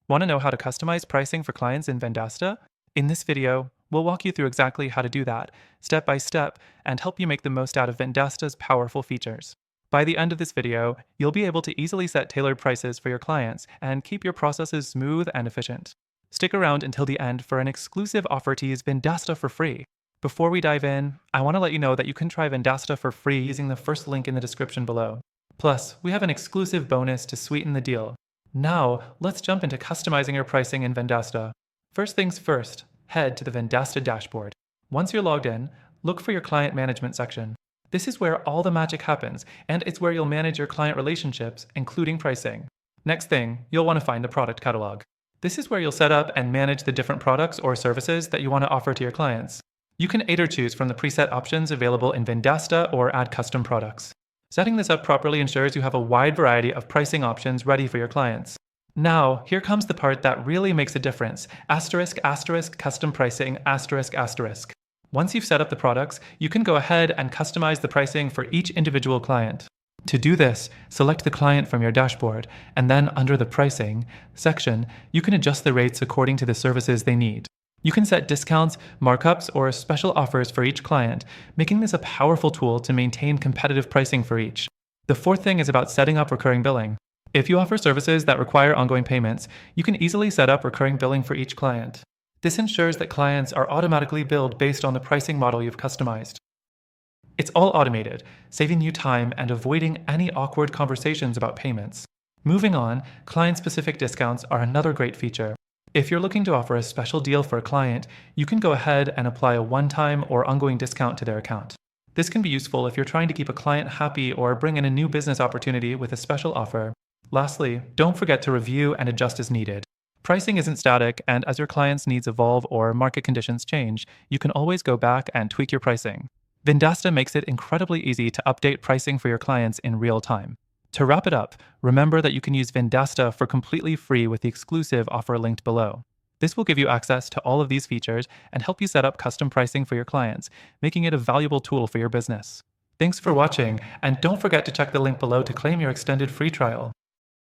Want to know how to customize pricing for clients in Vendasta? In this video, we'll walk you through exactly how to do that, step by step, and help you make the most out of Vendasta's powerful features. By the end of this video, you'll be able to easily set tailored prices for your clients and keep your processes smooth and efficient. Stick around until the end for an exclusive offer to use Vendasta for free. Before we dive in, I want to let you know that you can try Vendasta for free using the first link in the description below. Plus, we have an exclusive bonus to sweeten the deal. Now, let's jump into customizing your pricing in Vendasta. First things first, head to the Vendasta dashboard. Once you're logged in, look for your client management section. This is where all the magic happens, and it's where you'll manage your client relationships, including pricing. Next thing, you'll want to find the product catalog. This is where you'll set up and manage the different products or services that you want to offer to your clients. You can either choose from the preset options available in Vendasta or add custom products. Setting this up properly ensures you have a wide variety of pricing options ready for your clients. Now, here comes the part that really makes a difference. Asterisk, asterisk, custom pricing, asterisk, asterisk. Once you've set up the products, you can go ahead and customize the pricing for each individual client. To do this, select the client from your dashboard, and then under the Pricing section, you can adjust the rates according to the services they need. You can set discounts, markups, or special offers for each client, making this a powerful tool to maintain competitive pricing for each. The fourth thing is about setting up recurring billing. If you offer services that require ongoing payments, you can easily set up recurring billing for each client. This ensures that clients are automatically billed based on the pricing model you've customized. It's all automated, saving you time and avoiding any awkward conversations about payments. Moving on, client-specific discounts are another great feature. If you're looking to offer a special deal for a client, you can go ahead and apply a one-time or ongoing discount to their account. This can be useful if you're trying to keep a client happy or bring in a new business opportunity with a special offer. Lastly, don't forget to review and adjust as needed. Pricing isn't static, and as your clients' needs evolve or market conditions change, you can always go back and tweak your pricing. Vendasta makes it incredibly easy to update pricing for your clients in real time. To wrap it up, remember that you can use Vendasta for completely free with the exclusive offer linked below. This will give you access to all of these features and help you set up custom pricing for your clients, making it a valuable tool for your business. Thanks for watching, and don't forget to check the link below to claim your extended free trial.